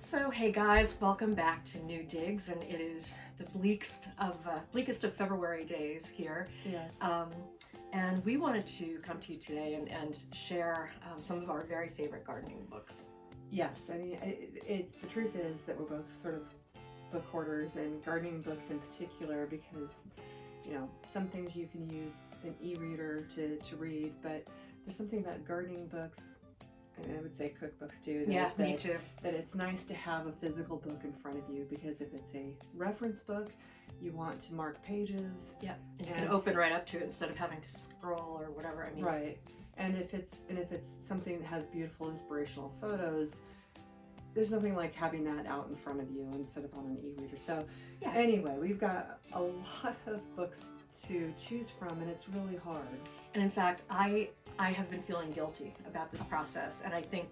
So, hey guys, welcome back to New Digs, and it is the bleakest of February days here. Yes. And we wanted to come to you today and share some of our very favorite gardening books. Yes. I mean, the truth is that we're both sort of book hoarders and gardening books in particular because, some things you can use an e-reader to read, but there's something about gardening books, and I would say cookbooks too. Me too. That it's nice to have a physical book in front of you because if it's a reference book, you want to mark pages. Yeah, and you can open right up to it instead of having to scroll or whatever. I mean, right. And if it's something that has beautiful inspirational photos, there's nothing like having that out in front of you instead of on an e-reader. So yeah. Anyway, we've got a lot of books to choose from, and it's really hard. And in fact, I have been feeling guilty about this process, and I think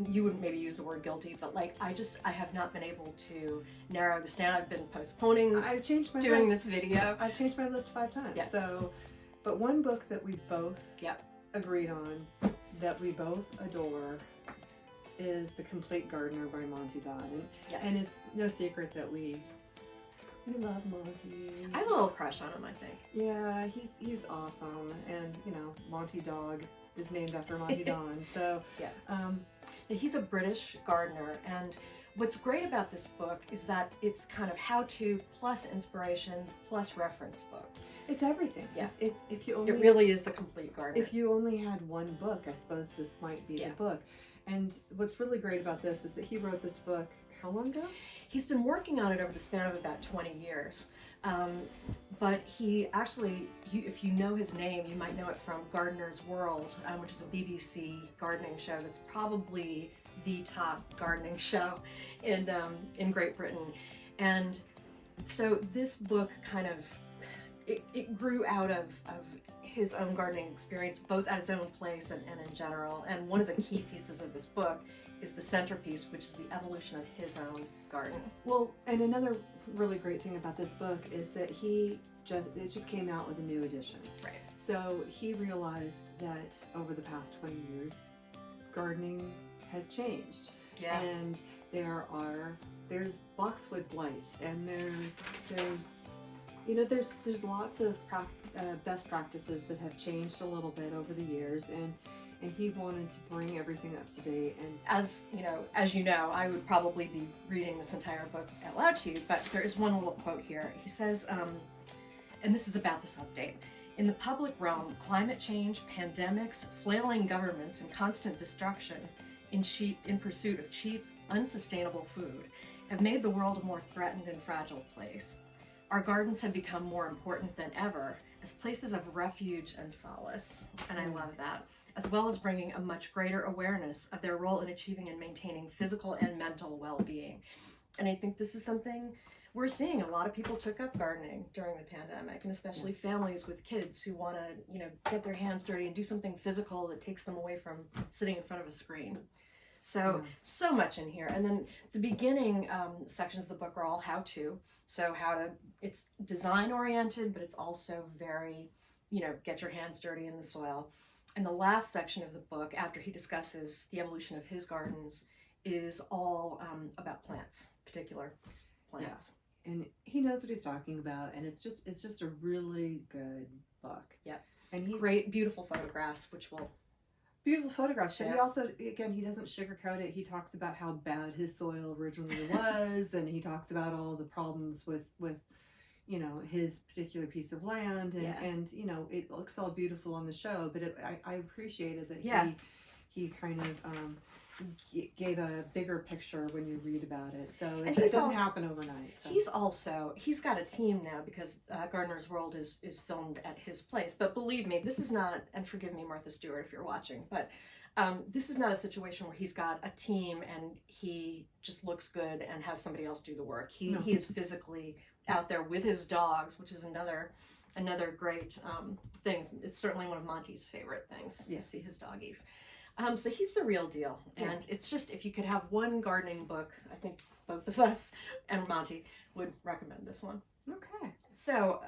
you wouldn't maybe use the word guilty, but like I have not been able to narrow this down. I've been postponing I've changed my doing list. this video. I've changed my list 5 times. Yeah. So, but one book that we both Yep. agreed on, that we both adore, is The Complete Gardener by Monty Don. Yes. And it's no secret that we love Monty. I have a little crush on him, I think. Yeah, he's awesome, and Monty Dog is named after Monty Don. So yeah, he's a British gardener, and what's great about this book is that it's kind of how-to plus inspiration plus reference book. it's everything. Yeah. It's if you only It really is the complete gardener. if you only had one book, I suppose this might be Yeah. the book. And what's really great about this is that he wrote this book how long ago? He's been working on it over the span of about 20 years. But he actually, if you know his name, you might know it from Gardener's World, which is a BBC gardening show that's probably the top gardening show in Great Britain. And so this book kind of, it grew out of his own gardening experience, both at his own place and in general. And one of the key pieces of this book is the centerpiece, which is the evolution of his own garden. Well, and another really great thing about this book is that it just came out with a new edition. Right. So he realized that over the past 20 years, gardening has changed. Yeah. And there's boxwood blight, and there's lots of best practices that have changed a little bit over the years, and he wanted to bring everything up to date. And As you know, I would probably be reading this entire book out loud to you, but there is one little quote here. He says, and this is about this update: in the public realm, climate change, pandemics, flailing governments, and constant destruction in pursuit of cheap, unsustainable food have made the world a more threatened and fragile place. Our gardens have become more important than ever as places of refuge and solace, and I love that, as well as bringing a much greater awareness of their role in achieving and maintaining physical and mental well-being. And I think this is something we're seeing. A lot of people took up gardening during the pandemic, and especially Yes. families with kids who want to, get their hands dirty and do something physical that takes them away from sitting in front of a screen. So much in here. And then the beginning sections of the book are all how-to. So it's design oriented, but it's also very, get your hands dirty in the soil. And the last section of the book, after he discusses the evolution of his gardens, is all about plants, particular plants. Yeah. And he knows what he's talking about, and it's just a really good book. Yep. And Great, beautiful photographs, which will beautiful photographs. Yeah. He also, again, he doesn't sugarcoat it. He talks about how bad his soil originally was, and he talks about all the problems with his particular piece of land, and Yeah. and it looks all beautiful on the show, but I appreciated that Yeah. he kind of gave a bigger picture when you read about it. So And it he's doesn't also- happen overnight. So. He's got a team now because Gardener's World is filmed at his place. But believe me, this is not, and forgive me, Martha Stewart, if you're watching, but this is not a situation where he's got a team and he just looks good and has somebody else do the work. He is physically out there with his dogs, which is another great thing. It's certainly one of Monty's favorite things to see his doggies. So he's the real deal. And it's just, if you could have one gardening book, I think both of us and Monty would recommend this one. Okay. So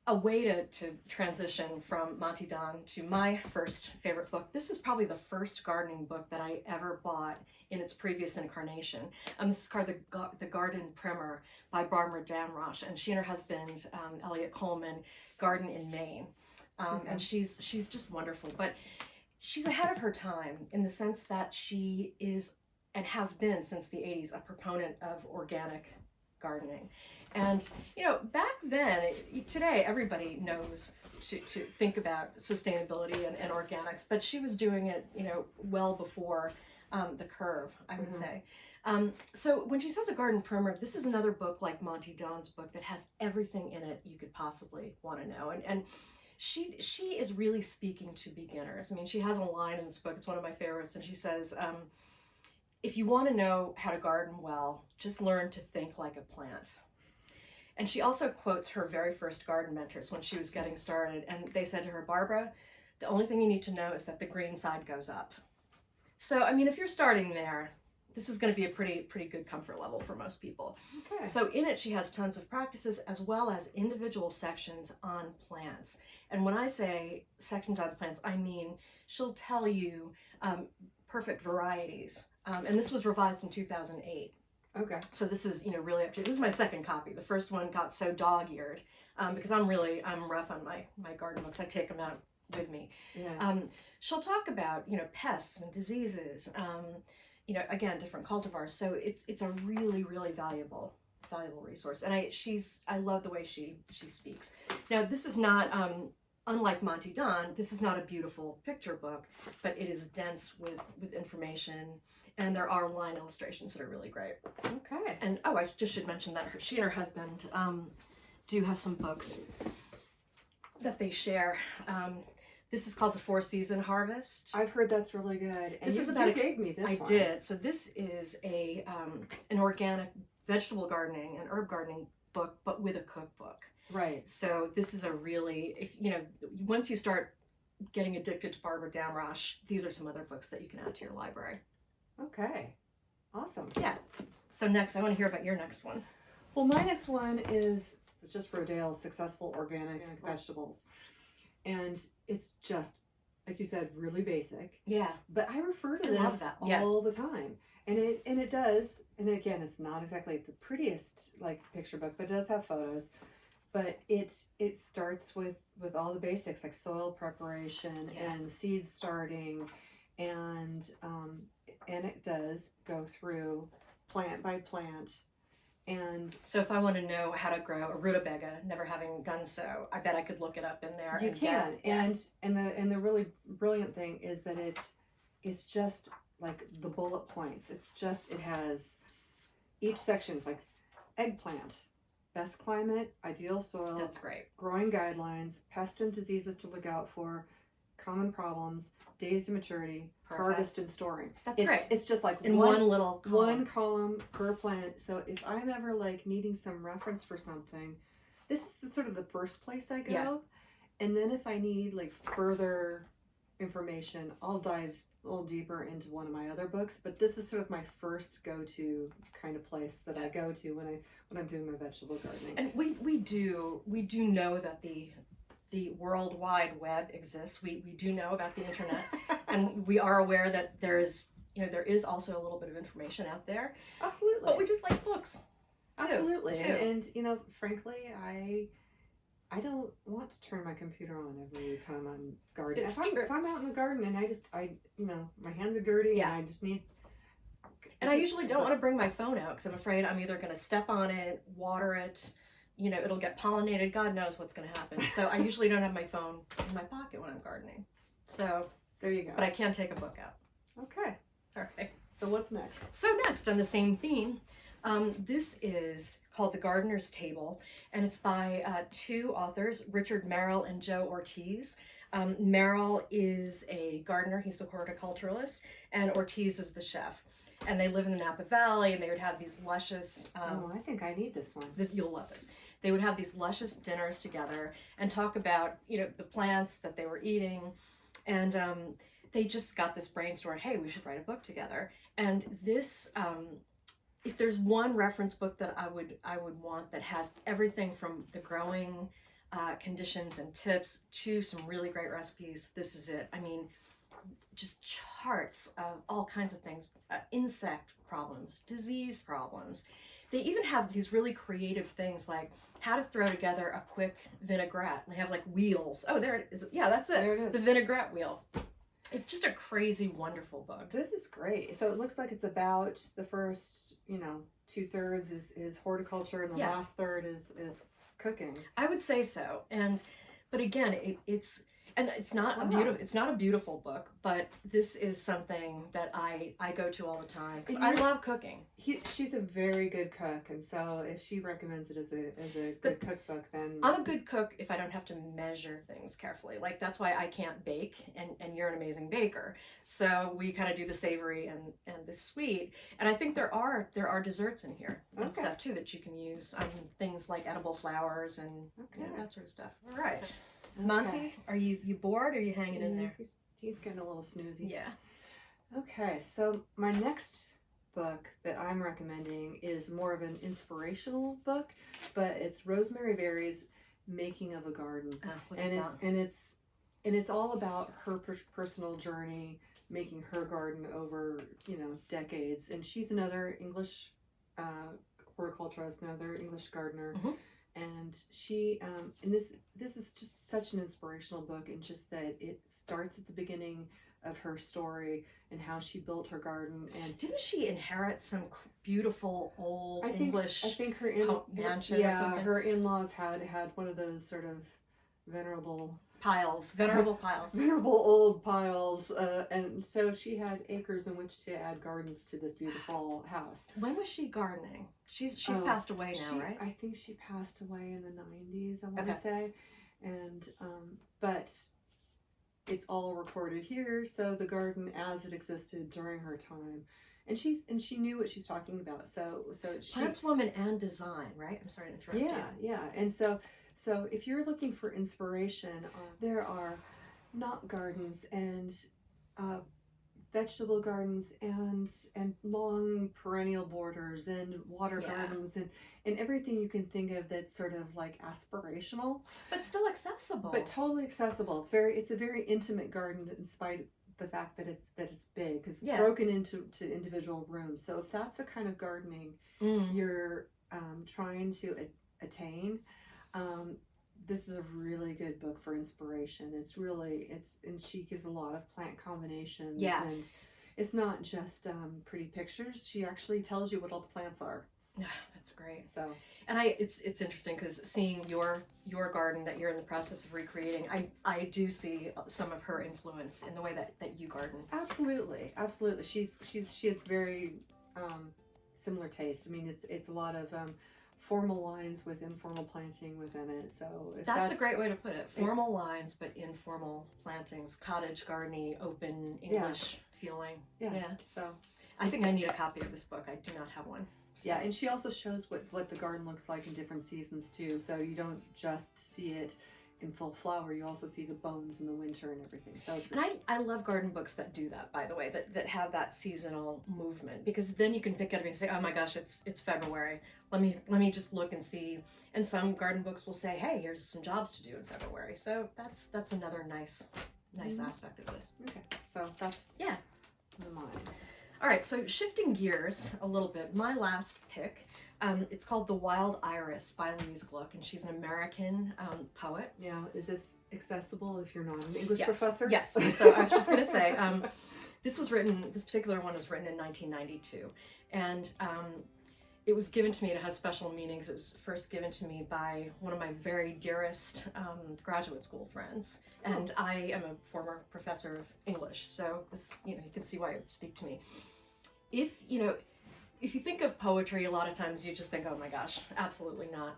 a way to transition from Monty Don to my first favorite book. This is probably the first gardening book that I ever bought in its previous incarnation. This is called The Garden Primer by Barbara Damrosch, and she and her husband, Elliot Coleman, garden in Maine. And she's just wonderful. But she's ahead of her time in the sense that she is, and has been since the 80s, a proponent of organic gardening. And, back then, today, everybody knows to think about sustainability and organics, but she was doing it, well before the curve, I would say. So when she says a garden primer, this is another book like Monty Don's book that has everything in it you could possibly want to know. And she is really speaking to beginners. I mean, she has a line in this book, it's one of my favorites, and she says, if you want to know how to garden well, just learn to think like a plant. And she also quotes her very first garden mentors when she was getting started. And they said to her, Barbara, the only thing you need to know is that the green side goes up. So, I mean, if you're starting there, this is going to be a pretty good comfort level for most people. Okay. So in it, she has tons of practices as well as individual sections on plants. And when I say sections on plants, I mean, she'll tell you perfect varieties. And this was revised in 2008. Okay. So this is, really up to, this is my second copy. The first one got so dog-eared because I'm rough on my garden books. I take them out with me. Yeah. She'll talk about, pests and diseases, again, different cultivars. So it's a really, really valuable resource. And I love the way she speaks. Now, this is not, unlike Monty Don, this is not a beautiful picture book, but it is dense with information. And there are line illustrations that are really great. Okay. And I just should mention that she and her husband do have some books that they share. This is called The Four Season Harvest. I've heard that's really good. And this is about you gave me this one. I did. So this is an organic vegetable gardening and herb gardening book, but with a cookbook. Right. So this is a really, once you start getting addicted to Barbara Damrosch, these are some other books that you can add to your library. Okay. Awesome. Yeah. So next, I want to hear about your next one. Well, my next one is, it's just Rodales, Successful Organic Vegetables. And it's just, like you said, really basic. Yeah. But I refer to this all the time. And it does, and again, it's not exactly the prettiest picture book, but it does have photos. But it starts with all the basics, like soil preparation and seed starting, and it does go through plant by plant. And so if I want to know how to grow a rutabaga, never having done so, I bet I could look it up in there. You can. And the really brilliant thing is that it's just like the bullet points. It has each section is like eggplant, best climate, ideal soil. That's great. Growing guidelines, pests and diseases to look out for, common problems, days to maturity, harvest and storing. That's great. It's just like in one little column. One column per plant. So if I'm ever needing some reference for something, this is sort of the first place I go. Yeah. And then if I need further information, I'll dive a little deeper into one of my other books. But this is sort of my first go-to kind of place that I go to when I'm doing my vegetable gardening. And we do know that the World Wide Web exists. We do know about the internet, and we are aware that there is also a little bit of information out there. Absolutely. But we just like books. Absolutely. And frankly, I don't want to turn my computer on every time I'm gardening. If I'm out in the garden and my hands are dirty and I just need. And I usually don't want to bring my phone out because I'm afraid I'm either going to step on it, water it. It'll get pollinated. God knows what's going to happen. So I usually don't have my phone in my pocket when I'm gardening. So there you go. But I can take a book out. Okay. All right. So what's next? So next on the same theme, this is called The Gardener's Table, and it's by two authors, Richard Merrill and Joe Ortiz. Merrill is a gardener. He's the horticulturalist, and Ortiz is the chef. And they live in the Napa Valley, and they would have these luscious... I think I need this one. You'll love this. They would have these luscious dinners together and talk about, the plants that they were eating. And they just got this brainstorm, hey, we should write a book together. And this, if there's one reference book that I would want that has everything from the growing conditions and tips to some really great recipes. This is it. I mean, just charts of all kinds of things, insect problems, disease problems. They even have these really creative things like how to throw together a quick vinaigrette. They have like wheels. Oh, there it is. Yeah, that's it. There it is. The vinaigrette wheel. It's just a crazy, wonderful book. This is great. So it looks like it's about the first, 2/3 is horticulture, and the Yeah. last third is cooking. I would say so. But again, it's not Wow. it's not a beautiful book, but this is something that I go to all the time because And I love cooking. She's a very good cook, and so if she recommends it as a good cookbook, then I'm a good cook if I don't have to measure things carefully. Like that's why I can't bake, and you're an amazing baker. So we kind of do the savory and the sweet. And I think there are desserts in here and Okay. stuff too that you can use. Things like edible flowers and that sort of stuff. All right. Okay. Monty, are you bored or are you hanging in there? He's getting a little snoozy. Yeah. Okay, so my next book that I'm recommending is more of an inspirational book, but it's Rosemary Berry's Making of a Garden, and it's all about her personal journey making her garden over decades. And she's another English horticulturist, another English gardener. Mm-hmm. And she and this is just such an inspirational book, and just that it starts at the beginning of her story and how she built her garden. And didn't she inherit some beautiful old English I think her mansion or something? her in-laws had one of those sort of venerable old piles, and so she had acres in which to add gardens to this beautiful house. When was she gardening? She's passed away now, right? I think she passed away in the 90s, I want to say. And but it's all recorded here, so the garden as it existed during her time, and she knew what she's talking about. So she Plantswoman and design, right? I'm sorry to interrupt you. Yeah. And so if you're looking for inspiration, there are knot gardens and vegetable gardens and long perennial borders and water gardens and everything you can think of that's sort of like aspirational, but still accessible. But totally accessible. It's a very intimate garden, in spite of the fact that it's big, because it's broken into individual rooms. So if that's the kind of gardening you're trying to attain, this is a really good book for inspiration. And she gives a lot of plant combinations. Yeah. And it's not just pretty pictures. She actually tells you what all the plants are. Yeah, that's great. So, and it's interesting because seeing your garden that you're in the process of recreating, I do see some of her influence in the way that you garden. Absolutely. She has very similar taste. I mean, it's a lot of formal lines with informal planting within it. So that's a great way to put it. Formal lines, but informal plantings, cottage gardeny, open English feeling. Yeah. So I think I need a copy of this book. I do not have one. So. Yeah, and she also shows what the garden looks like in different seasons too. So you don't just see it in full flower, you also see the bones in the winter and everything. So I love garden books that do that, by the way, that have that seasonal movement, because then you can pick it up and say, oh my gosh, it's February. Let me just look and see. And some garden books will say, hey, here's some jobs to do in February. So that's another nice aspect of this. Okay, so that's mine. All right, so shifting gears a little bit, my last pick, it's called The Wild Iris by Louise Gluck, and she's an American poet. Now, is this accessible if you're not an English professor? Yes. So I was just going to say, this particular one was written in 1992, and it was given to me. It has special meanings. It was first given to me by one of my very dearest graduate school friends, and I am a former professor of English, so this, you can see why it would speak to me. If you think of poetry, a lot of times you just think, oh my gosh, absolutely not.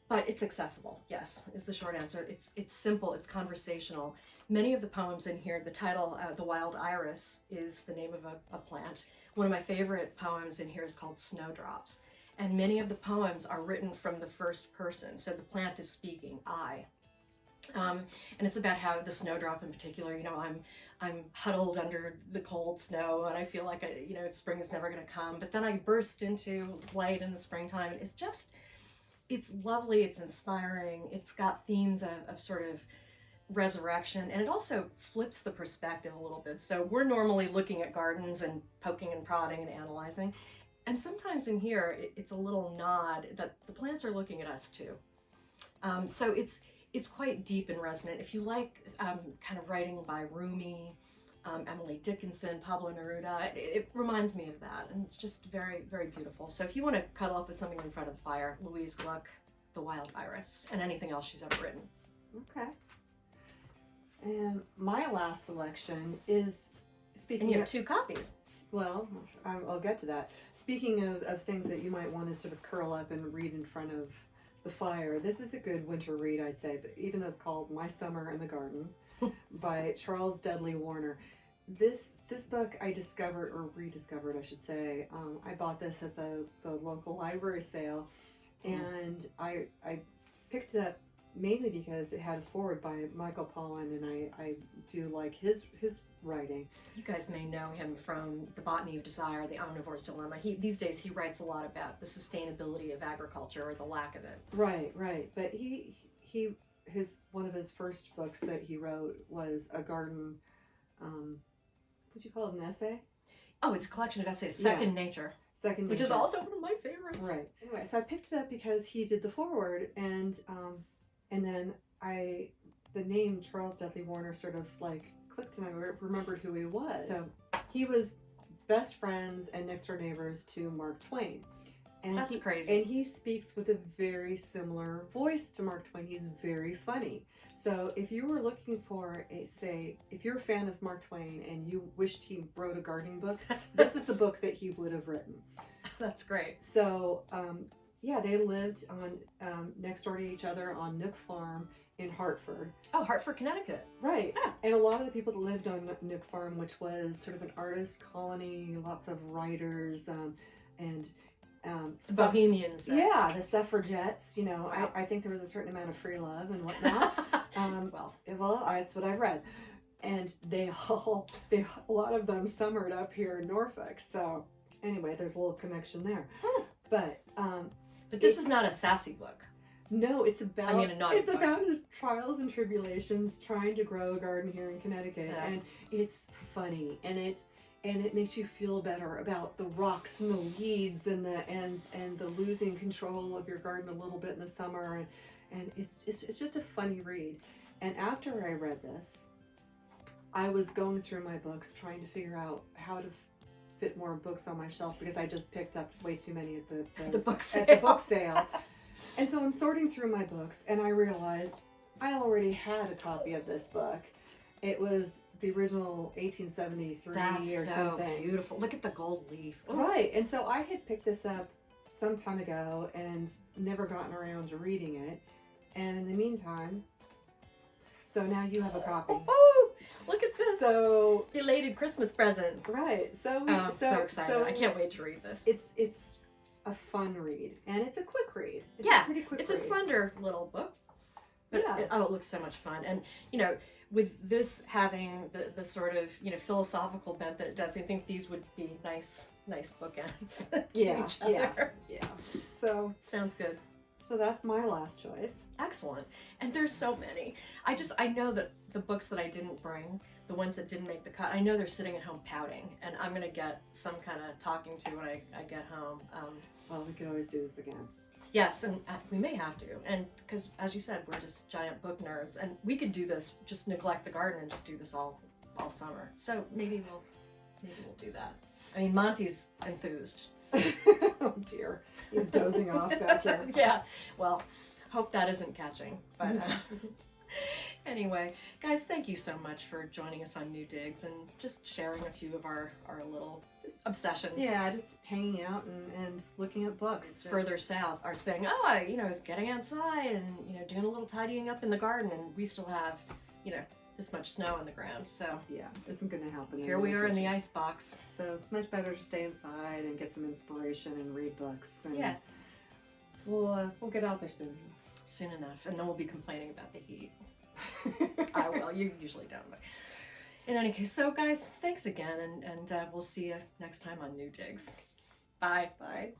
But it's accessible, yes, is the short answer. It's simple, it's conversational. Many of the poems in here, the title, The Wild Iris, is the name of a plant. One of my favorite poems in here is called Snowdrops. And many of the poems are written from the first person. So the plant is speaking, I. And it's about how the snowdrop in particular, I'm huddled under the cold snow and I feel like spring is never going to come. But then I burst into light in the springtime. And it's just It's lovely, it's inspiring, it's got themes of sort of resurrection, and it also flips the perspective a little bit. So we're normally looking at gardens and poking and prodding and analyzing, and sometimes in here it's a little nod that the plants are looking at us too. So it's quite deep and resonant. If you like kind of writing by Rumi, Emily Dickinson, Pablo Neruda, it reminds me of that, and it's just very, very beautiful. So if you want to cuddle up with something in front of the fire, Louise Gluck, The Wild Iris, and anything else she's ever written. Okay. And my last selection is, speaking And you of, have 2 copies. well, I'll get to that. Speaking of things that you might want to sort of curl up and read in front of the fire, this is a good winter read, I'd say, but even though it's called My Summer in the Garden by Charles Dudley Warner. This book I discovered, or rediscovered I should say, I bought this at the local library sale, and I picked it up mainly because it had a foreword by Michael Pollan, and I do like his writing. You guys may know him from The Botany of Desire, The Omnivore's Dilemma. These days he writes a lot about the sustainability of agriculture, or the lack of it. Right. But his one of his first books that he wrote was a garden. Would you call it an essay? Oh, it's a collection of essays, Second Nature. Second Nature, which is also one of my favorites. Right. Anyway, so I picked it up because he did the foreword, and then the name Charles Dudley Warner sort of like clicked, and I remembered who he was. So he was best friends and next door neighbors to Mark Twain. And That's crazy. And he speaks with a very similar voice to Mark Twain. He's very funny. So if you were looking for if you're a fan of Mark Twain and you wished he wrote a gardening book, this is the book that he would have written. That's great. So, they lived on next door to each other on Nook Farm in Hartford. Oh, Hartford, Connecticut. Right. Yeah. And a lot of the people that lived on Nook Farm, which was sort of an artist colony, lots of writers, and the Bohemians. Yeah, the suffragettes. You know, wow. I think there was a certain amount of free love and whatnot. Well, that's what I've read. And a lot of them summered up here in Norfolk. So anyway, there's a little connection there. But this is not a sassy book. No, it's about a naughty book. About his trials and tribulations trying to grow a garden here in Connecticut, and it's funny, and it makes you feel better about the rocks and the weeds and the losing control of your garden a little bit in the summer, and it's just a funny read. And after I read this, I was going through my books trying to figure out how to fit more books on my shelf, because I just picked up way too many at the book sale. At the book sale. And so I'm sorting through my books, and I realized I already had a copy of this book. It was the original 1873 or something. That's so beautiful. Look at the gold leaf. Oh. Right. And so I had picked this up some time ago and never gotten around to reading it. And in the meantime, so now you have a copy. Oh, look at this. So belated Christmas present. Right. So I'm so excited. I can't wait to read this. It's a fun read, and it's a quick read. It's a pretty quick read. A slender little book. But it looks so much fun. And, with this having the sort of, philosophical bent that it does, I think these would be nice bookends to each other. Yeah. So sounds good. So that's my last choice. Excellent. And there's so many. I know that the books that I didn't bring, the ones that didn't make the cut, I know they're sitting at home pouting, and I'm going to get some kind of talking to when I get home. Well, we could always do this again. Yes, and we may have to, and because, as you said, we're just giant book nerds, and we could do this, just neglect the garden and just do this all summer. So maybe we'll do that. I mean, Monty's enthused. Oh dear, he's dozing off back here. Yeah, well, hope that isn't catching. But anyway, guys, thank you so much for joining us on New Digs and just sharing a few of our little obsessions. Yeah, just hanging out and looking at books. Further south are saying, oh, I was getting outside and, doing a little tidying up in the garden, and we still have, this much snow on the ground. So yeah, isn't going to happen. Here we are in the ice box. So it's much better to stay inside and get some inspiration and read books. And yeah. We'll get out there soon. Soon enough, and then we'll be complaining about the heat. I will. You usually don't. But in any case, so guys, thanks again, and we'll see you next time on New Digs. Bye. Bye.